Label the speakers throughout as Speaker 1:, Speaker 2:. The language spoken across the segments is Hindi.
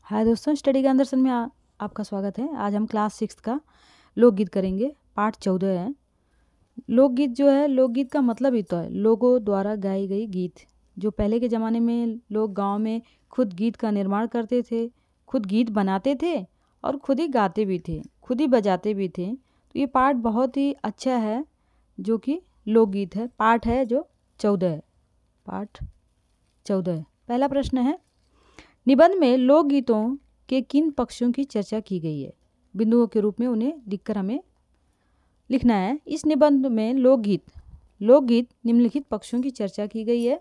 Speaker 1: हाय दोस्तों, स्टडी ज्ञान दर्शन में आपका स्वागत है। आज हम क्लास 6 का लोकगीत करेंगे। पाठ 14 है। लोकगीत जो है, लोकगीत का मतलब ही तो है लोगों द्वारा गाई गई गीत। जो पहले के ज़माने में लोग गांव में खुद गीत का निर्माण करते थे, खुद गीत बनाते थे और खुद ही गाते भी थे, खुद ही बजाते भी थे। तो ये पाठ बहुत ही अच्छा है जो कि लोकगीत है। पाठ है जो 14 है। पाठ 14 है। पहला प्रश्न है, निबंध में लोकगीतों के किन पक्षों की चर्चा की गई है? बिंदुओं के रूप में उन्हें लिखकर हमें लिखना है। इस निबंध में लोकगीत निम्नलिखित पक्षों की चर्चा की गई है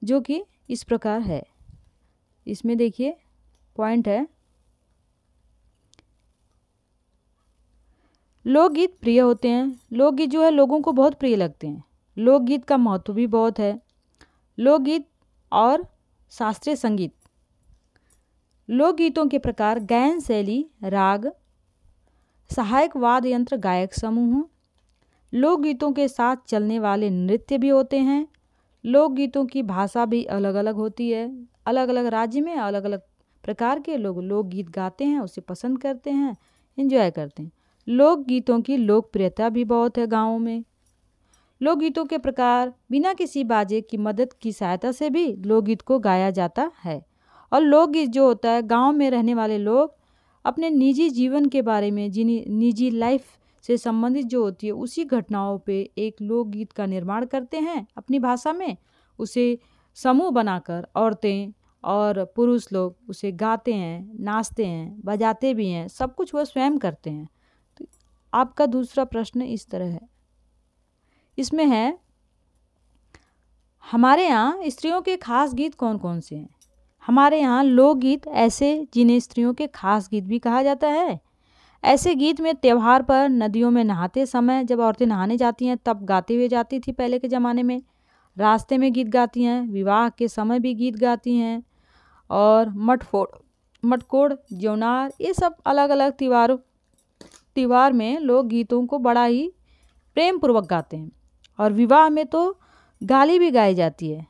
Speaker 1: जो कि इस प्रकार है। इसमें देखिए पॉइंट है, लोकगीत प्रिय होते हैं। लोकगीत जो है लोगों को बहुत प्रिय लगते हैं। लोकगीत का महत्व भी बहुत है। लोकगीत और शास्त्रीय संगीत। लोकगीतों के प्रकार गायन शैली, राग, सहायक वाद्य यंत्र, गायक समूह। लोकगीतों के साथ चलने वाले नृत्य भी होते हैं। लोकगीतों की भाषा भी अलग अलग होती है। अलग अलग राज्य में अलग अलग प्रकार के लोग लोकगीत गाते हैं, उसे पसंद करते हैं, एंजॉय करते हैं। लोकगीतों की लोकप्रियता भी बहुत है गाँवों में। लोकगीतों के प्रकार, बिना किसी बाजे की मदद की सहायता से भी लोकगीत को गाया जाता है। और लोकगीत जो होता है, गांव में रहने वाले लोग अपने निजी जीवन के बारे में, जिन्हें निजी लाइफ से संबंधित जो होती है उसी घटनाओं पे एक लोकगीत का निर्माण करते हैं अपनी भाषा में। उसे समूह बनाकर औरतें और पुरुष लोग उसे गाते हैं, नाचते हैं, बजाते भी हैं, सब कुछ वह स्वयं करते हैं। तो आपका दूसरा प्रश्न इस तरह है। इसमें है, हमारे यहाँ स्त्रियों के खास गीत कौन कौन से हैं? हमारे यहाँ लोकगीत ऐसे जिन्हें स्त्रियों के खास गीत भी कहा जाता है। ऐसे गीत में त्यौहार पर, नदियों में नहाते समय, जब औरतें नहाने जाती हैं तब गाते हुए जाती थी पहले के ज़माने में। रास्ते में गीत गाती हैं, विवाह के समय भी गीत गाती हैं, और मटकोड़, जौनार, ये सब अलग अलग त्योहार में लोग गीतों को बड़ा ही प्रेम पूर्वक गाते हैं। और विवाह में तो गाली भी गाई जाती है।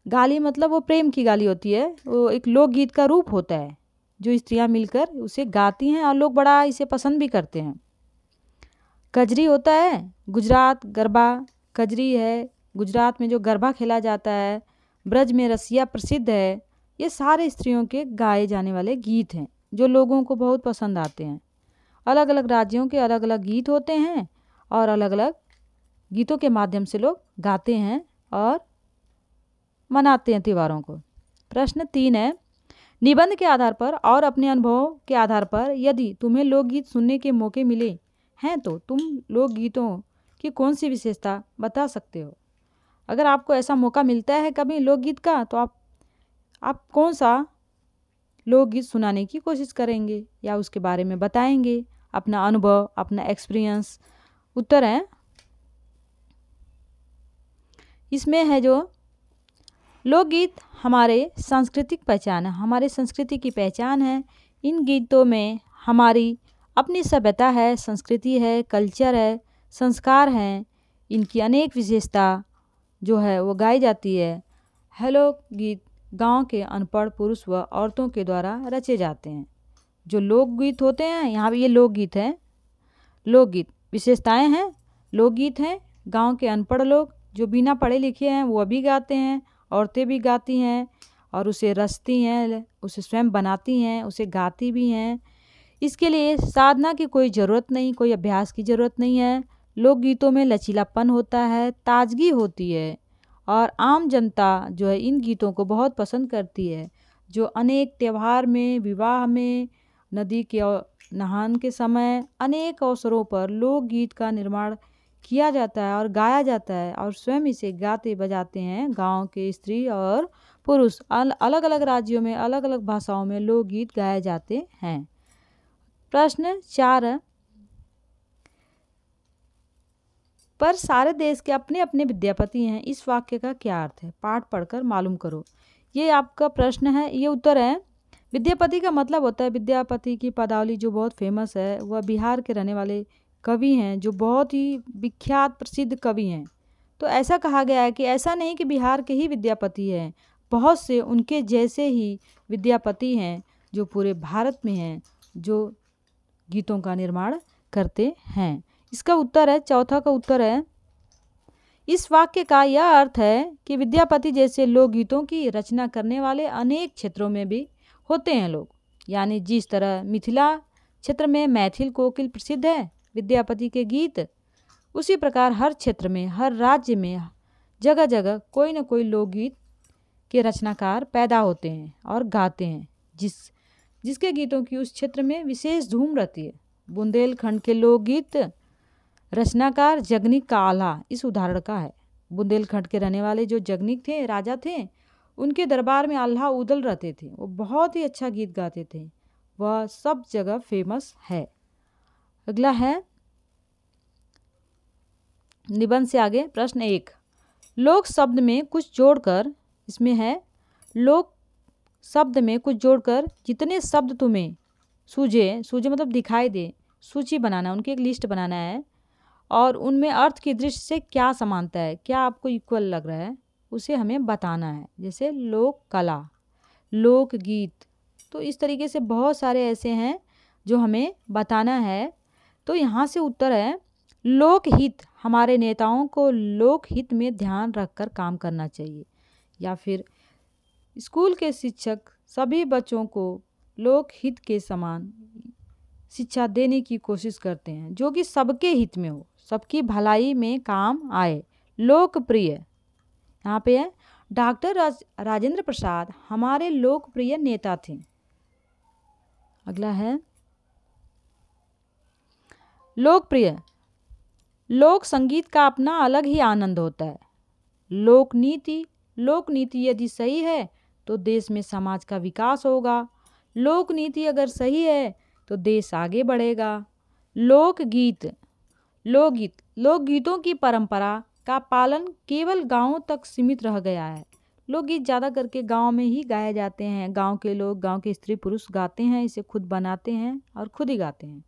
Speaker 1: गाली मतलब वो प्रेम की गाली होती है, वो एक लोकगीत का रूप होता है जो स्त्रियां मिलकर उसे गाती हैं और लोग बड़ा इसे पसंद भी करते हैं। कजरी होता है, गुजरात गरबा कजरी है, गुजरात में जो गरबा खेला जाता है। ब्रज में रसिया प्रसिद्ध है। ये सारे स्त्रियों के गाए जाने वाले गीत हैं जो लोगों को बहुत पसंद आते हैं। अलग अलग राज्यों के अलग अलग गीत होते हैं और अलग अलग गीतों के माध्यम से लोग गाते हैं और मनाते हैं त्योहारों को। प्रश्न 3 है, निबंध के आधार पर और अपने अनुभवों के आधार पर यदि तुम्हें लोकगीत सुनने के मौके मिले हैं तो तुम लोकगीतों की कौन सी विशेषता बता सकते हो? अगर आपको ऐसा मौका मिलता है कभी लोकगीत का, तो आप कौन सा लोकगीत सुनाने की कोशिश करेंगे या उसके बारे में बताएंगे, अपना अनुभव, अपना एक्सपीरियंस? उत्तर है, इसमें है जो लोकगीत हमारे सांस्कृतिक पहचान है, हमारे संस्कृति की पहचान है। इन गीतों में हमारी अपनी सभ्यता है, संस्कृति है, कल्चर है, संस्कार हैं। इनकी अनेक विशेषता जो है वो गाई जाती है। है लोकगीत गांव के अनपढ़ पुरुष व औरतों के द्वारा रचे जाते हैं। जो लोकगीत होते हैं, यहाँ भी ये लोकगीत है। लोकगीत विशेषताएं हैं, लोकगीत हैं गांव के अनपढ़ लोग जो बिना पढ़े लिखे हैं वो भी गाते हैं, औरतें भी गाती हैं और उसे रचती हैं, उसे स्वयं बनाती हैं, उसे गाती भी हैं। इसके लिए साधना की कोई ज़रूरत नहीं, कोई अभ्यास की ज़रूरत नहीं है। लोकगीतों में लचीलापन होता है, ताजगी होती है और आम जनता जो है इन गीतों को बहुत पसंद करती है। जो अनेक त्यौहार में, विवाह में, नदी के नहान के समय, अनेक अवसरों पर लोकगीत का निर्माण किया जाता है और गाया जाता है और स्वयं इसे गाते बजाते हैं गांव के स्त्री और पुरुष। अलग अलग राज्यों में अलग अलग भाषाओं में लोकगीत गाए जाते हैं। प्रश्न 4, पर सारे देश के अपने अपने विद्यापति हैं, इस वाक्य का क्या अर्थ है? पाठ पढ़कर मालूम करो। ये आपका प्रश्न है। ये उत्तर है, विद्यापति का मतलब होता है, विद्यापति की पदावली जो बहुत फेमस है, वह बिहार के रहने वाले कवि हैं जो बहुत ही विख्यात प्रसिद्ध कवि हैं। तो ऐसा कहा गया है कि ऐसा नहीं कि बिहार के ही विद्यापति हैं, बहुत से उनके जैसे ही विद्यापति हैं जो पूरे भारत में हैं, जो गीतों का निर्माण करते हैं। इसका उत्तर है, चौथा का उत्तर है, इस वाक्य का यह अर्थ है कि विद्यापति जैसे लोकगीतों की रचना करने वाले अनेक क्षेत्रों में भी होते हैं लोग। यानी जिस तरह मिथिला क्षेत्र में मैथिल कोकिल प्रसिद्ध है विद्यापति के गीत, उसी प्रकार हर क्षेत्र में, हर राज्य में, जगह जगह कोई न कोई लोकगीत के रचनाकार पैदा होते हैं और गाते हैं, जिसके गीतों की उस क्षेत्र में विशेष धूम रहती है। बुंदेलखंड के लोकगीत रचनाकार जगनिक का आल्हा इस उदाहरण का है। बुंदेलखंड के रहने वाले जो जगनिक थे, राजा थे, उनके दरबार में आल्हा उदल रहते थे। वो बहुत ही अच्छा गीत गाते थे, वह सब जगह फेमस है। अगला है निबंध से आगे प्रश्न 1, लोक शब्द में कुछ जोड़कर, इसमें है लोक शब्द में कुछ जोड़कर जितने शब्द तुम्हें सूझे, सूझे मतलब दिखाई दे, सूची बनाना, उनकी एक लिस्ट बनाना है और उनमें अर्थ की दृष्टि से क्या समानता है, क्या आपको इक्वल लग रहा है, उसे हमें बताना है। जैसे लोक कला, लोक गीत, तो इस तरीके से बहुत सारे ऐसे हैं जो हमें बताना है। तो यहाँ से उत्तर है लोकहित, हमारे नेताओं को लोकहित में ध्यान रखकर काम करना चाहिए। या फिर स्कूल के शिक्षक सभी बच्चों को लोकहित के समान शिक्षा देने की कोशिश करते हैं, जो कि सबके हित में हो, सबकी भलाई में काम आए। लोकप्रिय, यहाँ पे है डॉक्टर राजेंद्र प्रसाद हमारे लोकप्रिय नेता थे। अगला है लोकप्रिय, लोक संगीत का अपना अलग ही आनंद होता है। लोकनीति, लोकनीति यदि सही है तो देश में समाज का विकास होगा। लोकनीति अगर सही है तो देश आगे बढ़ेगा। लोकगीत, लोकगीत, लोकगीतों की परंपरा का पालन केवल गांवों तक सीमित रह गया है। लोकगीत ज़्यादा करके गांव में ही गाए जाते हैं। गांव के लोग, गांव के स्त्री पुरुष गाते हैं, इसे खुद बनाते हैं और खुद ही गाते हैं।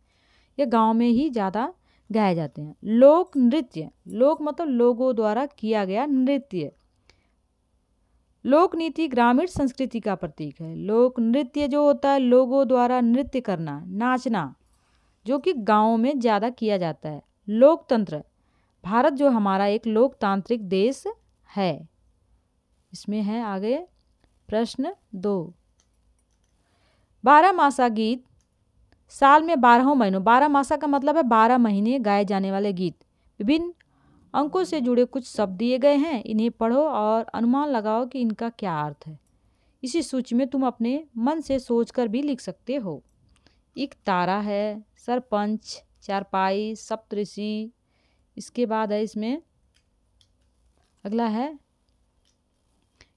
Speaker 1: ये गांव में ही ज़्यादा गाए जाते हैं। लोक नृत्य, लोक मतलब लोगों द्वारा किया गया नृत्य। लोक नीति ग्रामीण संस्कृति का प्रतीक है। लोक नृत्य जो होता है लोगों द्वारा नृत्य करना, नाचना, जो कि गाँवों में ज़्यादा किया जाता है। लोकतंत्र, भारत जो हमारा एक लोकतांत्रिक देश है। इसमें है आगे प्रश्न 2, 12 मासा गीत साल में 12 महीनों, 12 मासा का मतलब है 12 महीने गाए जाने वाले गीत। विभिन्न अंकों से जुड़े कुछ शब्द दिए गए हैं, इन्हें पढ़ो और अनुमान लगाओ कि इनका क्या अर्थ है। इसी सूची में तुम अपने मन से सोचकर भी लिख सकते हो। एक तारा है, सरपंच, चारपाई, सप्तऋषि, इसके बाद है इसमें अगला है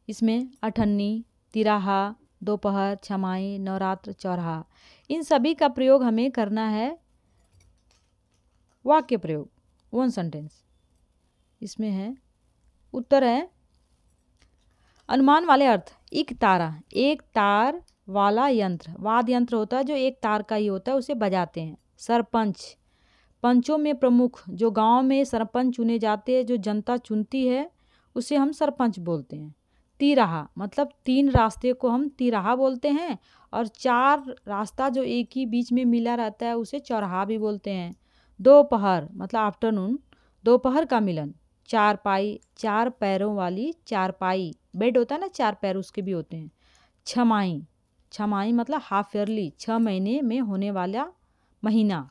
Speaker 1: इसमें अठन्नी, तिराहा, दोपहर, छमाई, नवरात्र, चौराहा। इन सभी का प्रयोग हमें करना है वाक्य प्रयोग, वन सेंटेंस। इसमें है उत्तर है अनुमान वाले अर्थ। एक तारा, एक तार वाला यंत्र, वाद्य यंत्र होता है जो एक तार का ही होता है, उसे बजाते हैं। सरपंच, पंचों में प्रमुख, जो गांव में सरपंच चुने जाते हैं, जो जनता चुनती है, उसे हम सरपंच बोलते हैं। तिराहा मतलब 3 रास्ते को हम तिराहा बोलते हैं और 4 रास्ता जो एक ही बीच में मिला रहता है उसे चौराहा भी बोलते हैं। दोपहर मतलब आफ्टरनून, दोपहर का मिलन। चारपाई, 4 पैरों वाली चारपाई, बेड होता है ना 4 पैर, उसके भी होते हैं। छमाई, छमाई मतलब हाफ ईयरली, 6 महीने में होने वाला महीना,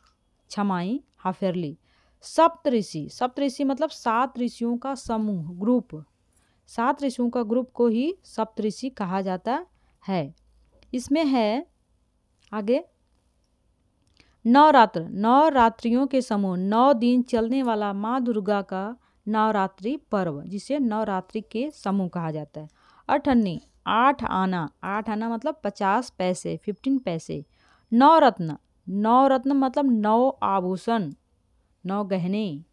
Speaker 1: छमाई हाफ ईयरली। सप्तऋषि, सप्तऋषि मतलब 7 ऋषियों का समूह, ग्रुप, 7 ऋषियों का ग्रुप को ही सप्तऋषि कहा जाता है। इसमें है आगे नवरात्र, नवरात्रियों के समूह, 9 दिन चलने वाला माँ दुर्गा का नवरात्रि पर्व, जिसे नवरात्रि के समूह कहा जाता है। अठन्नी, 8 आना, 8 आना मतलब 50 पैसे, 15 पैसे। नवरत्न, नवरत्न मतलब 9 आभूषण, 9 गहने,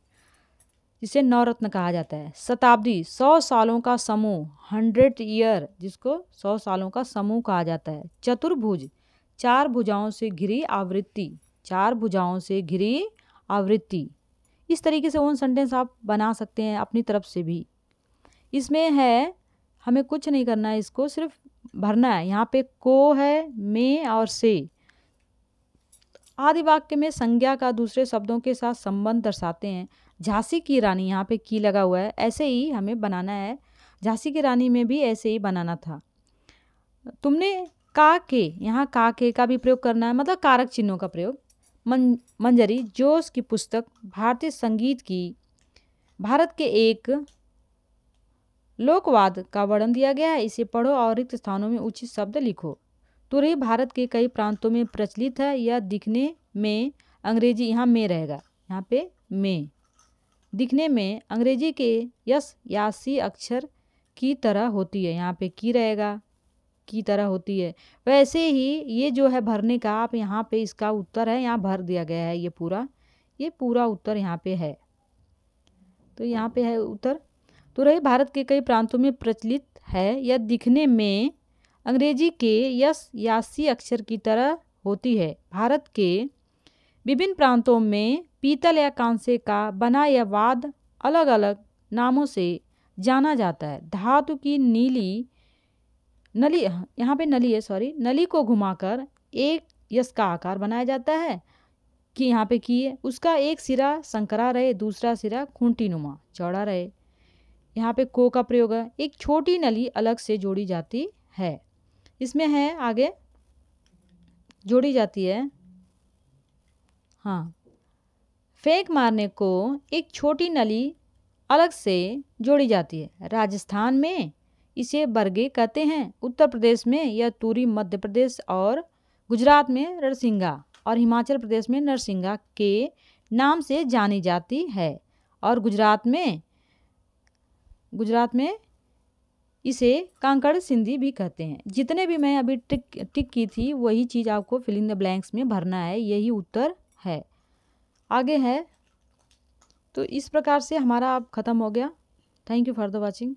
Speaker 1: जिसे नवरत्न कहा जाता है। शताब्दी, 100 सालों का समूह, 100 ईयर, जिसको 100 सालों का समूह कहा जाता है। चतुर्भुज, 4 भुजाओं से घिरी आवृत्ति, 4 भुजाओं से घिरी आवृत्ति। इस तरीके से उन सेंटेंस आप बना सकते हैं अपनी तरफ से भी। इसमें है हमें कुछ नहीं करना है, इसको सिर्फ भरना है। यहाँ पे को है, में और से। आदि वाक्य में संज्ञा का दूसरे शब्दों के साथ संबंध दर्शाते हैं। झांसी की रानी, यहाँ पे की लगा हुआ है, ऐसे ही हमें बनाना है। झांसी की रानी में भी ऐसे ही बनाना था। तुमने का के, यहाँ का के का भी प्रयोग करना है, मतलब कारक चिन्हों का प्रयोग। मंजरी जोश की पुस्तक भारतीय संगीत की भारत के एक लोकवाद का वर्णन दिया गया है, इसे पढ़ो और रिक्त स्थानों में उचित शब्द लिखो। तुरही भारत के कई प्रांतों में प्रचलित है, यह दिखने में अंग्रेजी, यहाँ में रहेगा, यहाँ पे में, दिखने में अंग्रेजी के यस या सी अक्षर की तरह होती है, यहाँ पे की रहेगा, की तरह होती है। वैसे ही ये जो है भरने का, आप यहाँ पे इसका उत्तर है, यहाँ भर दिया गया है, ये पूरा उत्तर यहाँ पे है। तो यहाँ पे है उत्तर। तुरही भारत के कई प्रांतों में प्रचलित है, यह दिखने में अंग्रेजी के यस या सी अक्षर की तरह होती है। भारत के विभिन्न प्रांतों में पीतल या कांसे का बना यह वाद्य अलग अलग नामों से जाना जाता है। धातु की नली, यहाँ पे नली है, सॉरी, नली को घुमाकर एक यस का आकार बनाया जाता है, कि यहाँ पे की है, उसका एक सिरा संकरा रहे, दूसरा सिरा खूंटी नुमा चौड़ा रहे। यहाँ पे को का प्रयोग है। एक छोटी नली अलग से जोड़ी जाती है, इसमें है आगे जोड़ी जाती है। हाँ, फेंक मारने को एक छोटी नली अलग से जोड़ी जाती है। राजस्थान में इसे बरगे कहते हैं, उत्तर प्रदेश में यह तुरी, मध्य प्रदेश और गुजरात में रणसिंगा और हिमाचल प्रदेश में नरसिंगा के नाम से जानी जाती है। और गुजरात में इसे कांकड़ सिंधी भी कहते हैं। जितने भी मैं अभी टिक की थी वही चीज़ आपको फिल इन द ब्लैंक्स में भरना है, यही उत्तर है। आगे है, तो इस प्रकार से हमारा अब ख़त्म हो गया। Thank you for the watching.